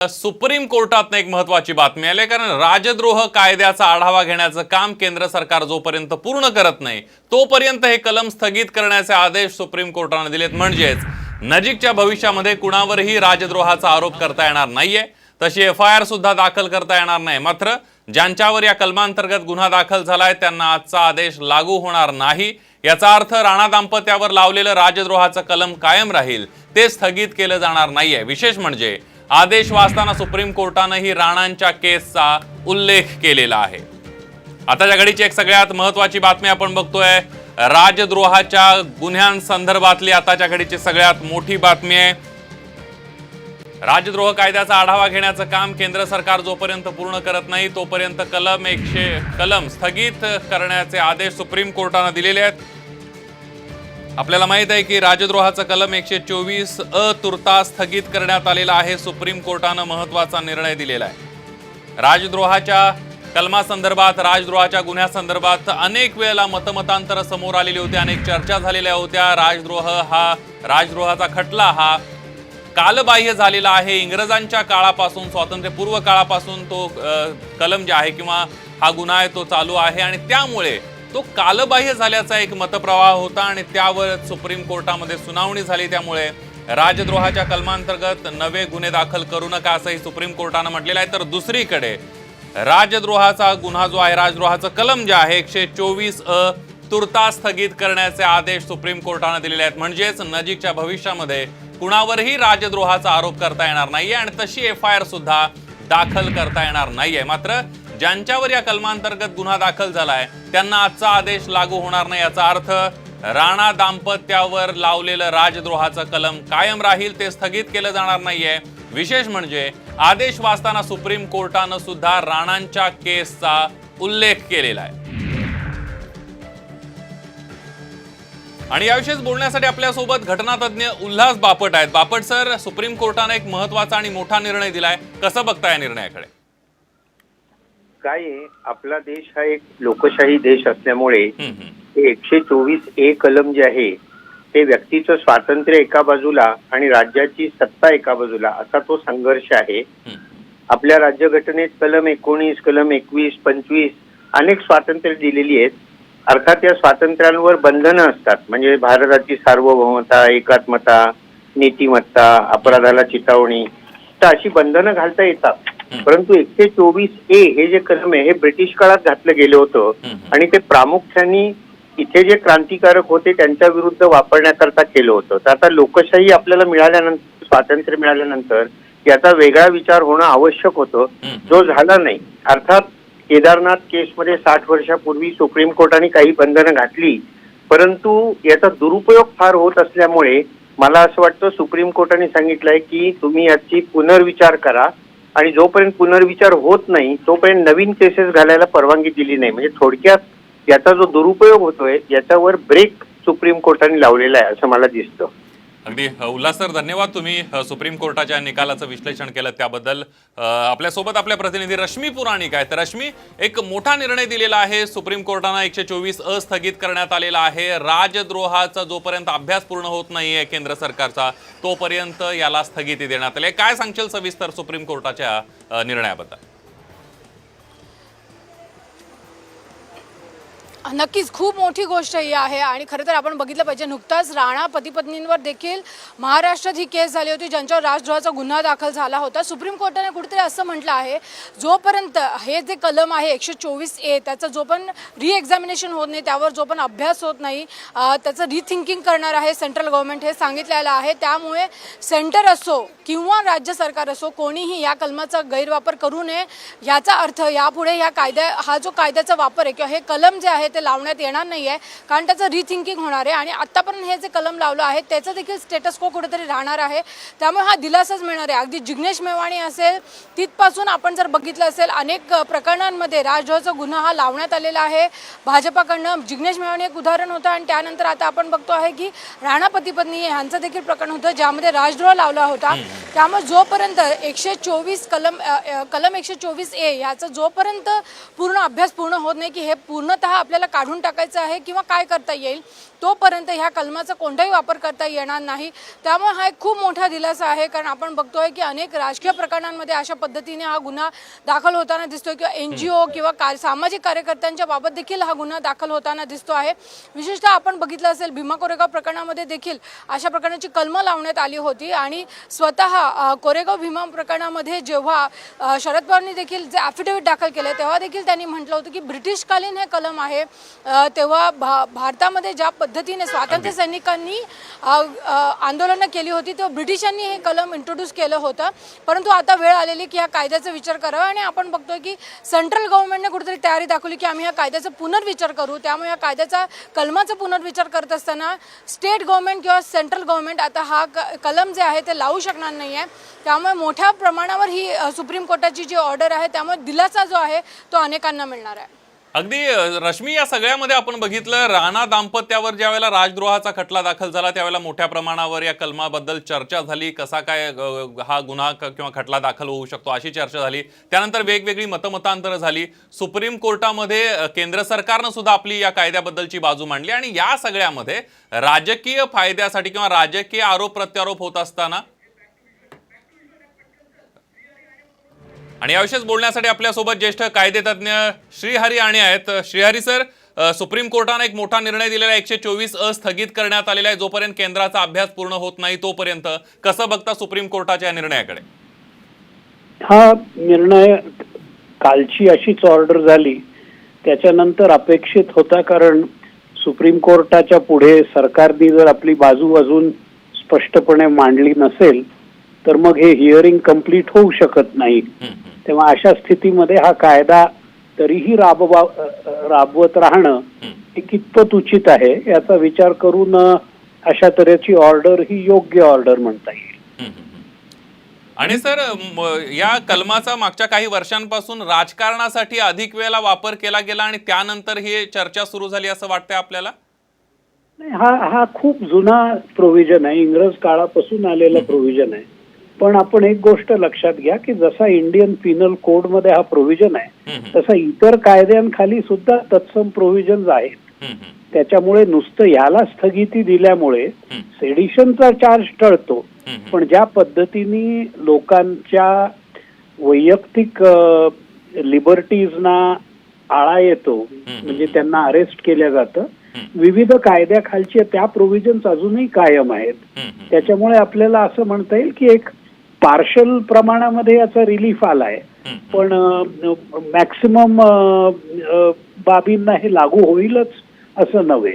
Supreme कोर्टात एक महत्वाची बातमी आली, कारण राजद्रोह कायद्याचा आढावा घेण्याचं काम केंद्र सरकार जोपर्यंत पूर्ण करत नाही तोपर्यंत हे कलम स्थगित करण्याचे आदेश सुप्रीम कोर्टाने दिलेत। म्हणजेच नजीकच्या भविष्यामध्ये कुणावरही राजद्रोहाचा आरोप करता येणार नाहीये, तशी एफआयआर सुद्धा दाखल करता येणार नाही। मात्र ज्यांच्यावर या कलमांतर्गत गुन्हा दाखल झालाय त्यांना आजचा आदेश लागू होणार नाही। याचा अर्थ राणा दाम्पत्यावर लावलेलं राजद्रोहाचं कलम कायम राहील, ते स्थगित केलं जाणार नाहीये। विशेष म्हणजे आदेश वाचताना सुप्रीम कोर्टानेही राणांच्या केसचा उल्लेख केलेला आहे। आताच्या घडीची एक सगळ्यात महत्त्वाची बातमी आपण बघतोय, राजद्रोहाच्या गुन्ह्यांसंदर्भातली आताच्या घडीची सगळ्यात मोठी बातमी आहे। राजद्रोह कायद्याचा आढावा घेण्याचं काम केंद्र सरकार जोपर्यंत पूर्ण करत नाही तोपर्यंत कलम स्थगित करण्याचे आदेश सुप्रीम कोर्टाने दिलेले आहेत। आपल्याला माहित आहे की राजद्रोहाचा कलम 124 तुर्तास स्थगित करण्यात आलेला आहे। सुप्रीम कोर्टाने महत्त्वाचा निर्णय दिलेला आहे। राजद्रोहाच्या कलमासंदर्भात, राजद्रोहाच्या गुन्ह्यासंदर्भात अनेक वेळेला मतमतांतर समोर आलेली होती, अनेक चर्चा झालेल्या होत्या। राजद्रोहाचा खटला हा कालबाह्य झालेला आहे। इंग्रजांच्या काळापासून, स्वातंत्र्यपूर्व काळापासून तो कलम जे आहे किंवा हा गुन्हा आहे तो चालू आहे आणि त्यामुळे तो कालबाह्य झाल्याचा एक मतप्रवाह होता आणि त्यावर सुप्रीम कोर्टामध्ये सुनावणी झाली। त्यामुळे राजद्रोहाच्या कलमांतर्गत नवे गुन्हे दाखल करू नका असंही सुप्रीम कोर्टाने म्हटलेलं आहे। तर दुसरीकडे राजद्रोहाचा गुन्हा जो आहे, राजद्रोहाचं कलम जे आहे 124 तुर्तास स्थगित करण्याचे आदेश सुप्रीम कोर्टाने दिलेले आहेत। म्हणजेच नजीकच्या भविष्यामध्ये कुणावरही राजद्रोहाचा आरोप करता येणार नाहीये आणि तशी एफआयआर सुद्धा दाखल करता येणार नाहीये। मात्र ज्यांच्यावर या कलमांतर्गत गुन्हा दाखल झालाय त्यांना आजचा आदेश लागू होणार नाही। याचा अर्थ राणा दाम्पत्यावर लावलेलं राजद्रोहाचं कलम कायम राहील, ते स्थगित केलं जाणार नाहीये। विशेष म्हणजे आदेश वाचताना सुप्रीम कोर्टानं सुद्धा राणांच्या केसचा उल्लेख केलेला आहे। आणि याविषयीच बोलण्यासाठी आपल्यासोबत घटनातज्ञ उल्हास बापट आहेत। बापट सर, सुप्रीम कोर्टाने एक महत्वाचा आणि मोठा निर्णय दिलाय, कसं बघताय या निर्णयाकडे? काय आहे, आपला देश हा एक लोकशाही देश असल्यामुळे 124A कलम जे आहे ते व्यक्तीचं स्वातंत्र्य एका बाजूला आणि राज्याची सत्ता एका बाजूला असा तो संघर्ष आहे। आपल्या राज्यघटनेत कलम 19, कलम 21, 25 अनेक स्वातंत्र्य दिलेली आहेत। अर्थात या स्वातंत्र्यांवर बंधनं असतात, म्हणजे भारताची सार्वभौमता, एकात्मता, नीतिमत्ता, अपराधाला चिथावणी, तर अशी बंधनं घालता येतात। परंतु 124A हे जे कलम आहे हे ब्रिटिश काळात घातलं गेलं होतं आणि ते प्रामुख्याने इथे जे क्रांतिकारक होते त्यांच्या विरुद्ध वापरण्याकरता केलं होतं। तर आता लोकशाही आपल्याला मिळाल्यानंतर, स्वातंत्र्य मिळाल्यानंतर याचा वेगळा विचार होणं आवश्यक होतं, जो झाला नाही। अर्थात केदारनाथ केसमध्ये 60 वर्षापूर्वी सुप्रीम कोर्टाने काही बंधनं घातली, परंतु याचा दुरुपयोग फार होत असल्यामुळे मला असं वाटतं सुप्रीम कोर्टाने सांगितलंय की तुम्ही याची पुनर्विचार करा आणि जोपर्यंत पुनर्विचार होत नाही तोपर्यंत नवीन केसेस घालायला परवानगी दिली नाही। म्हणजे थोडक्यात याचा जो दुरुपयोग होतोय याच्यावर ब्रेक सुप्रीम कोर्टाने लावलेला आहे असं मला दिसतं। अगदी उल्हास सर, धन्यवाद। तुम्ही सुप्रीम कोर्टाच्या निकालाचं विश्लेषण केलं त्याबद्दल। आपल्यासोबत आपल्या प्रतिनिधी रश्मी पुराणिक आहे। तर रश्मी, एक मोठा निर्णय दिलेला आहे सुप्रीम कोर्टाने, 124 स्थगित करण्यात आलेला आहे। राजद्रोहाचा जोपर्यंत अभ्यास पूर्ण होत नाहीये केंद्र सरकारचा तोपर्यंत याला स्थगिती देण्यात आली। काय सांगशील सविस्तर सुप्रीम कोर्टाच्या निर्णयाबद्दल? नक्कीच खूप मोठी गोष्ट ही आहे आणि खरं तर आपण बघितलं पाहिजे, नुकताच राणा पती पत्नींवर देखील महाराष्ट्रात ही केस झाली होती ज्यांच्यावर राजद्रोहाचा गुन्हा दाखल झाला होता। सुप्रीम कोर्टाने कुठेतरी असं म्हटलं आहे, जोपर्यंत हे जे कलम आहे 124A त्याचं जो पण रिएक्झामिनेशन होत नाही, त्यावर जो पण अभ्यास होत नाही, त्याचं रिथिंकिंग करणार आहे सेंट्रल गव्हर्नमेंट हे सांगितलेलं आहे। त्यामुळे सेंटर असो किंवा राज्य सरकार असो कोणीही या कलमाचा गैरवापर करू नये। याचा अर्थ यापुढे हा जो कायद्याचा वापर आहे किंवा हे कलम जे आहे ते लावण्यात येणार नाही आहे, कारण त्याचं रिथिंकिंग होणार आहे आणि आतापर्यंत हे जे कलम लावलं आहे त्याचं देखील स्टेटस को कुठेतरी राहणार आहे। त्यामुळे हा दिलासाच मिळणार आहे। अगदी जिग्नेश मेवाणी असेल तिथपासून आपण जर बघितलं असेल अनेक प्रकरणांमध्ये राजद्रोहाचा गुन्हा हा लावण्यात आलेला आहे भाजपाकडनं। जिग्नेश मेवाणी एक उदाहरण होतं आणि त्यानंतर आता आपण बघतो आहे की राणा पती पत्नी यांचं देखील प्रकरण होतं ज्यामध्ये राजद्रोह लावला होता। त्यामुळे जोपर्यंत 124 कलम 124A याचा जोपर्यंत पूर्ण अभ्यास पूर्ण होत नाही की हे पूर्णतः आपल्या कायद्याला काढून टाकायचं आहे किंवा काय करता येईल, तोपर्यंत ह्या कलमाचा कोणताही वापर करता येणार नाही. त्यामुळे हा एक खूप मोठा दिलासा आहे, कारण आपण बघतोय की अनेक राजकीय प्रकरणांमध्ये अशा पद्धतीने हा गुन्हा दाखल होताना दिसतोय किंवा NGO किंवा सामाजिक कार्यकर्त्यांच्या बाबत देखील हा गुन्हा दाखल होताना दिसतो आहे. विशेषतः आपण बघितलं असेल भीमा कोरेगाव प्रकरणामध्ये देखील अशा प्रकारची कलमं लावण्यात आली होती आणि स्वतः कोरेगाव भीमा प्रकरणामध्ये जेव्हा शरद पवारांनी देखील जे ॲफिडेव्हिट दाखल केले तेव्हा देखील त्यांनी म्हटलं होतं की ब्रिटिशकालीन हे कलम आहे. तेव्हा भारतामध्ये ज्या पद्धतीने स्वातंत्र्य सैनिकांनी आंदोलनं केली होती तेव्हा ब्रिटिशांनी हे कलम इंट्रोड्यूस केलं होतं. परंतु आता वेळ आलेली की ह्या कायद्याचा विचार करावा आणि आपण बघतोय की सेंट्रल गव्हर्नमेंटने कुठेतरी तयारी दाखवली की आम्ही ह्या कायद्याचा पुनर्विचार करू. त्यामुळे या कायद्याचा कलमाचा पुनर्विचार करत असताना स्टेट गव्हर्नमेंट किंवा सेंट्रल गव्हर्नमेंट आता हा कलम जे आहे ते लावू शकणार नाही आहे. त्यामुळे मोठ्या प्रमाणावर ही सुप्रीम कोर्टाची जी ऑर्डर आहे त्यामुळे दिलासा जो आहे तो अनेकांना मिळणार आहे. अगदी रश्मी, या सगळ्यामध्ये आपण बघितलं राणा दाम्पत्यावर ज्यावेळेला राजद्रोहाचा खटला दाखल झाला त्यावेळेला मोठ्या प्रमाणावर या कलमाबद्दल चर्चा झाली. कसा काय हा गुन्हा किंवा खटला दाखल होऊ शकतो अशी चर्चा झाली. त्यानंतर वेगवेगळी मतमतांतरं झाली. सुप्रीम कोर्टामध्ये केंद्र सरकारनं सुद्धा आपली या कायद्याबद्दलची बाजू मांडली आणि या सगळ्यामध्ये राजकीय फायद्यासाठी किंवा राजकीय आरोप प्रत्यारोप होत असताना आणि याविषयीच बोलण्यासाठी आपल्यासोबत ज्येष्ठ कायदेतज्ञ श्रीहरी आणि आहेत. श्रीहरी सर, सुप्रीम कोर्टाने एक मोठा निर्णय दिलेला 124 स्थगित करण्यात आलेला आहे. जोपर्यंत केंद्राचा अभ्यास पूर्ण होत नाही तोपर्यंत कसं बघता सुप्रीम कोर्टाच्या या निर्णयाकडे? हा निर्णय कालची अशीच ऑर्डर झाली त्याच्यानंतर अपेक्षित होता, कारण सुप्रीम कोर्टाच्या पुढे सरकारने जर आपली बाजू अजून स्पष्टपणे मांडली नसेल तर मग हे हिअरिंग कंप्लीट होऊ शकत नाही. तेव्हा अशा स्थितीमध्ये हा कायदा तरीही राबवत राहणं हे कितपत उचित आहे याचा विचार करून अशा तऱ्हेची ऑर्डर ही योग्य ऑर्डर म्हणता येईल. आणि सर, या कलमाचा मागच्या काही वर्षांपासून राजकारणासाठी अधिक वेळेला वापर केला गेला आणि त्यानंतर ही चर्चा सुरू झाली असं वाटतंय आपल्याला? हा खूप जुना प्रोव्हिजन आहे, इंग्रज काळापासून आलेला प्रोव्हिजन आहे. पण आपण एक गोष्ट लक्षात घ्या की जसा इंडियन पिनल कोड मध्ये हा प्रोव्हिजन आहे तसा इतर कायद्यांखाली सुद्धा तत्सम प्रोव्हिजन्स आहेत. त्याच्यामुळे नुसतं याला स्थगिती दिल्यामुळे सेडिशनचा चार्ज टळतो, पण ज्या पद्धतीने लोकांच्या वैयक्तिक लिबर्टीजना आळा येतो म्हणजे त्यांना अरेस्ट केलं जातं, विविध कायद्याखालचे त्या प्रोव्हिजन्स अजूनही कायम आहेत. त्याच्यामुळे आपल्याला असं म्हणता येईल की एक पार्शल प्रमाणामध्ये याचा रिलीफ आलाय, पण मॅक्सिमम बाबींना हे लागू होईलच असं नव्हे.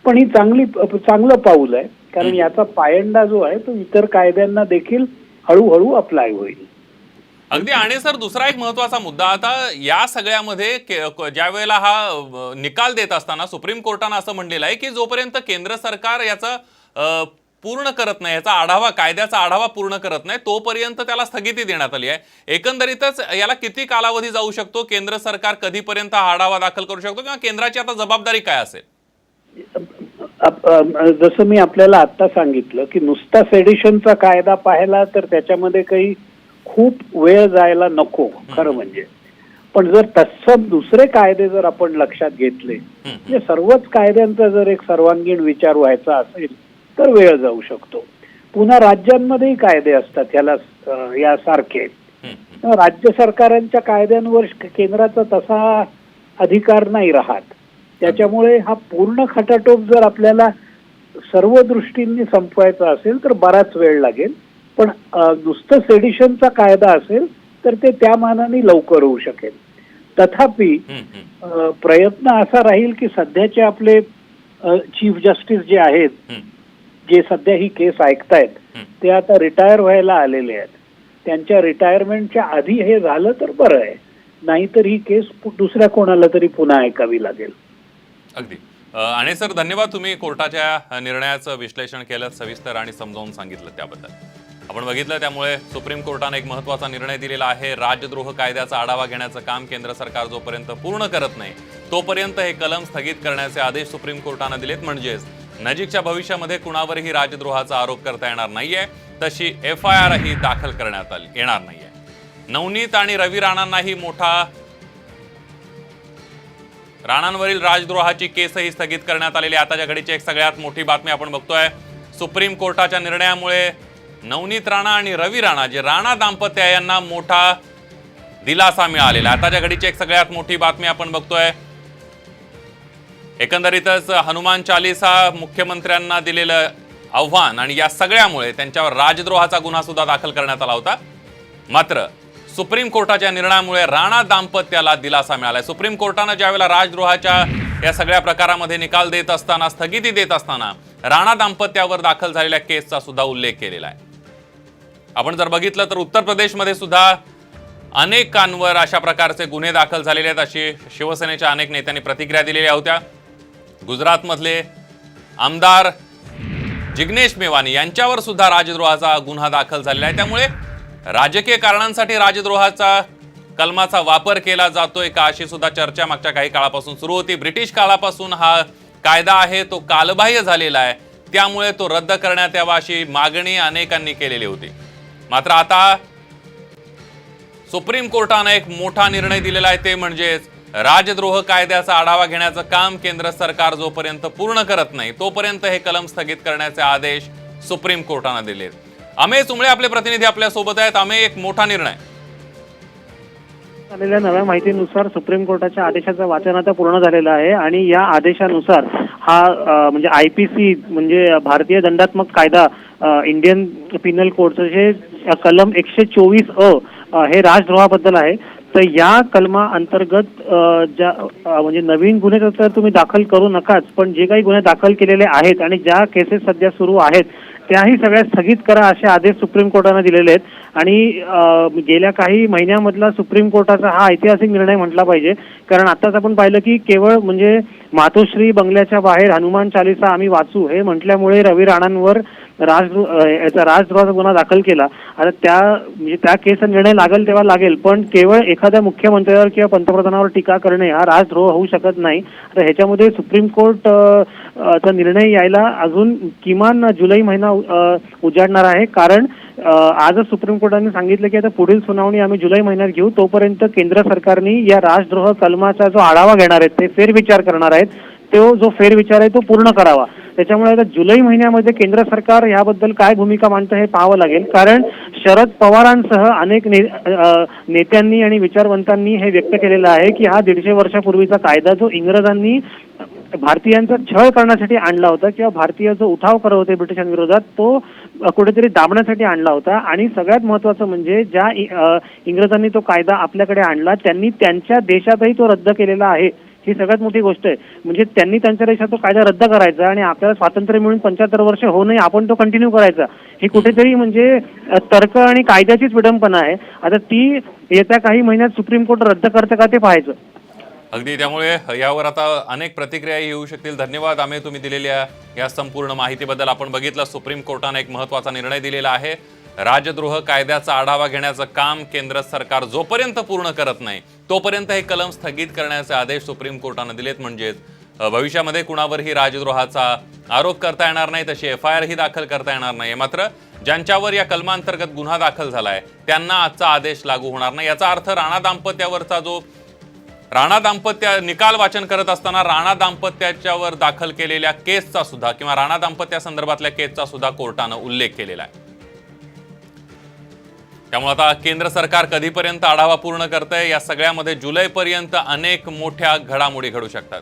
पण ही चांगलं पाऊल आहे, कारण याचा पायंडा जो आहे तो इतर कायद्यांना देखील हळूहळू अप्लाय होईल. अगदी. आणि सर, दुसरा एक महत्वाचा मुद्दा, आता या सगळ्यामध्ये ज्या वेळेला हा निकाल देत असताना सुप्रीम कोर्टानं असं म्हणलेलं आहे की जोपर्यंत केंद्र सरकार याचा पूर्ण करत नाही, याचा आढावा, कायद्याचा आढावा पूर्ण करत नाही तोपर्यंत त्याला स्थगिती देण्यात आली आहे. एकंदरीतच याला किती कालावधी जाऊ शकतो? केंद्र सरकार कधीपर्यंत हा आढावा दाखल करू शकतो किंवा केंद्राची आता जबाबदारी काय असेल? जसं मी आपल्याला आता सांगितलं की नुसता सेडिशनचा कायदा पाहिला तर त्याच्यामध्ये काही खूप वेळ जायला नको खरं म्हणजे. पण जर तत्सम दुसरे कायदे जर आपण लक्षात घेतले म्हणजे सर्वच कायद्यांचा जर एक सर्वांगीण विचार व्हायचा असेल तर वेळ जाऊ शकतो. पुन्हा राज्यांमध्येही कायदे असतात यासारखे. राज्य सरकारांच्या कायद्यांवर केंद्राचा तसा अधिकार नाही राहत. त्याच्यामुळे हा पूर्ण खटाटोप जर आपल्याला सर्व दृष्टींनी संपवायचा असेल तर बराच वेळ लागेल. पण नुसतं सेडिशनचा कायदा असेल तर ते त्या मानाने लवकर होऊ शकेल. तथापि प्रयत्न असा राहील की सध्याचे आपले चीफ जस्टिस जे आहेत, जे सध्या ही केस ऐकतायत, ते आता रिटायर व्हायला आलेले आहेत. त्यांच्या रिटायरमेंटच्या आधी हे झालं तर बरं आहे, नाहीतर ही केस दुसऱ्या कोणाला तरी पुन्हा ऐकावी लागेल. अगदी. आणि सर, धन्यवाद, तुम्ही कोर्टाच्या निर्णयाचं विश्लेषण केलं, सविस्तर आणि समजावून सांगितलं त्याबद्दल. आपण बघितलं, त्यामुळे सुप्रीम कोर्टाने एक महत्त्वाचा निर्णय दिलेला आहे. राजद्रोह कायद्याचा आढावा घेण्याचं काम केंद्र सरकार जोपर्यंत पूर्ण करत नाही तोपर्यंत हे कलम स्थगित करण्याचे आदेश सुप्रीम कोर्टाने दिलेत. म्हणजेच नजीकच्या भविष्यामध्ये कुणावरही राजद्रोहाचा आरोप करता येणार नाहीये, तशी FIR ही दाखल करण्यात येणार नाहीये. नवनीत आणि रवी राणांनाही मोठा राणांवरील राजद्रोहाची केसही स्थगित करण्यात आलेली आहे. आताच्या घडीची एक सगळ्यात मोठी बातमी आपण बघतोय. सुप्रीम कोर्टाच्या निर्णयामुळे नवनीत राणा आणि रवी राणा जे राणा दाम्पत्य आहे यांना मोठा दिलासा मिळालेला. आताच्या घडीची एक सगळ्यात मोठी बातमी आपण बघतोय. एकंदरीतच हनुमान चालीसा मुख्यमंत्र्यांना दिलेलं आव्हान आणि या सगळ्यामुळे त्यांच्यावर राजद्रोहाचा गुन्हा सुद्धा दाखल करण्यात आला होता. मात्र सुप्रीम कोर्टाच्या निर्णयामुळे राणा दाम्पत्याला दिलासा मिळालाय. सुप्रीम कोर्टानं ज्यावेळेला राजद्रोहाच्या या सगळ्या प्रकारामध्ये निकाल देत असताना, स्थगिती देत असताना राणा दाम्पत्यावर दाखल झालेल्या केसचा सुद्धा उल्लेख केलेला आहे. आपण जर बघितलं तर उत्तर प्रदेशमध्ये सुद्धा अनेकांवर अशा प्रकारचे गुन्हे दाखल झालेले आहेत, अशी शिवसेनेच्या अनेक नेत्यांनी प्रतिक्रिया दिलेल्या होत्या. गुजरातमधले आमदार जिग्नेश मेवानी यांच्यावर सुद्धा राजद्रोहाचा गुन्हा दाखल झालेला आहे. त्यामुळे राजकीय कारणांसाठी राजद्रोहाचा कलमाचा वापर केला जातोय का, अशी सुद्धा चर्चा मागच्या काही काळापासून सुरू होती. ब्रिटिश काळापासून हा कायदा आहे तो कालबाह्य झालेला आहे, त्यामुळे तो रद्द करण्यात यावा अशी मागणी अनेकांनी केलेली होती. मात्र आता सुप्रीम कोर्टानं एक मोठा निर्णय दिलेला आहे, ते म्हणजेच राजद्रोह कायद्याचा आढावा घेण्याचं काम केंद्र सरकार जोपर्यंत पूर्ण करत नाही तोपर्यंत हे कलम स्थगित करण्याचे आदेश सुप्रीम कोर्टानं दिले. अमेय चुंबळे आपले प्रतिनिधी आपल्या सोबत आहेत. अमेय, एक मोठा निर्णय. आलेल्या नव्या माहितीनुसार सुप्रीम कोर्टाच्या आदेशाचं वाचन आता पूर्ण झालेलं आहे आणि या आदेशानुसार हा म्हणजे IPC म्हणजे भारतीय दंडात्मक कायदा इंडियन पिनल कोडचं जे कलम 124A हे राजद्रोहाबद्दल आहे. तर या कलमा अंतर्गत ज्या म्हणजे नवीन गुन्हे तर तुम्ही दाखल करू नकाच, पण जे काही गुन्हे दाखल केलेले आहेत आणि ज्या केसेस सध्या सुरू आहेत त्याही सगळ्या स्थगित करा असे आदेश सुप्रीम कोर्टाने दिलेले आहेत. आणि गेल्या काही महिन्यामधला सुप्रीम कोर्टाचा हा ऐतिहासिक निर्णय म्हटला पाहिजे, कारण आताच आपण पाहिलं की केवळ म्हणजे मातोश्री बंगल्याच्या बाहेर हनुमान चालीसा आम्ही वाचू हे म्हटल्यामुळे रवी राणांवर राजद्रोहाचा गुन्हा दाखल केला. आता त्या केसचा निर्णय लागेल तेव्हा लागेल, पण केवळ एखाद्या मुख्यमंत्र्यावर किंवा पंतप्रधानावर टीका करणे हा राजद्रोह होऊ शकत नाही. तर ह्याच्यामध्ये सुप्रीम कोर्ट चा निर्णय यायला अजून किमान जुलै महिना उजाडणार आहे, कारण आजच सुप्रीम कोर्टाने सांगितलं की आता पुढील सुनावणी आम्ही जुलै महिन्यात घेऊ. तोपर्यंत केंद्र सरकारने या राजद्रोह कलमाचा जो आढावा घेणार आहेत ते फेरविचार करणार आहेत. तो जो फेरविचार आहे तो पूर्ण करावा. त्याच्यामुळे आता जुलै महिन्यामध्ये केंद्र सरकार याबद्दल काय भूमिका मांडतं हे पाहावं लागेल, कारण शरद पवारांसह अनेक नेत्यांनी आणि विचारवंतांनी हे व्यक्त केलेलं आहे की हा 150 वर्षापूर्वीचा कायदा जो इंग्रजांनी भारतीयांचा छळ करण्यासाठी आणला होता किंवा भारतीय जो उठाव करत होते ब्रिटिशांविरोधात तो कुठेतरी दाबण्यासाठी आणला होता. आणि सगळ्यात महत्त्वाचं म्हणजे ज्या इंग्रजांनी तो कायदा आपल्याकडे आणला त्यांनी त्यांच्या देशातही तो रद्द केलेला आहे. ही सगळ्यात मोठी गोष्ट आहे. म्हणजे त्यांनी त्यांच्या देशात तो कायदा रद्द करायचा आणि आपल्याला स्वातंत्र्य मिळून 75 वर्ष होऊनही आपण तो कंटिन्यू करायचा. ही कुठेतरी म्हणजे तर्क आणि कायद्याचीच विडंबना आहे. आता ती येत्या काही महिन्यात सुप्रीम कोर्ट रद्द करतं का ते पाहायचं. अगदी, त्यामुळे यावर आता अनेक प्रतिक्रियाही येऊ शकतील. धन्यवाद आम्ही तुम्ही दिलेल्या या संपूर्ण माहितीबद्दल. आपण बघितलं सुप्रीम कोर्टाने एक महत्त्वाचा निर्णय दिलेला आहे. राजद्रोह कायद्याचा आढावा घेण्याचं काम केंद्र सरकार जोपर्यंत पूर्ण करत नाही तोपर्यंत हे कलम स्थगित करण्याचे आदेश सुप्रीम कोर्टाने दिलेत. म्हणजेच भविष्यामध्ये कुणावरही राजद्रोहाचा आरोप करता येणार नाही, तशी FIR ही दाखल करता येणार नाही. मात्र ज्यांच्यावर या कलमांतर्गत गुन्हा दाखल झालाय त्यांना आजचा आदेश लागू होणार नाही. याचा अर्थ राणा दाम्पत्यावरचा जो राणा दाम्पत्य निकाल वाचन करत असताना राणा दाम्पत्याच्यावर दाखल केलेल्या केसचा सुद्धा किंवा राणा दाम्पत्या संदर्भातल्या केसचा सुद्धा कोर्टानं उल्लेख केलेला आहे. त्यामुळे आता केंद्र सरकार कधीपर्यंत आढावा पूर्ण करतंय या सगळ्यामध्ये जुलैपर्यंत अनेक मोठ्या घडामोडी घडू शकतात.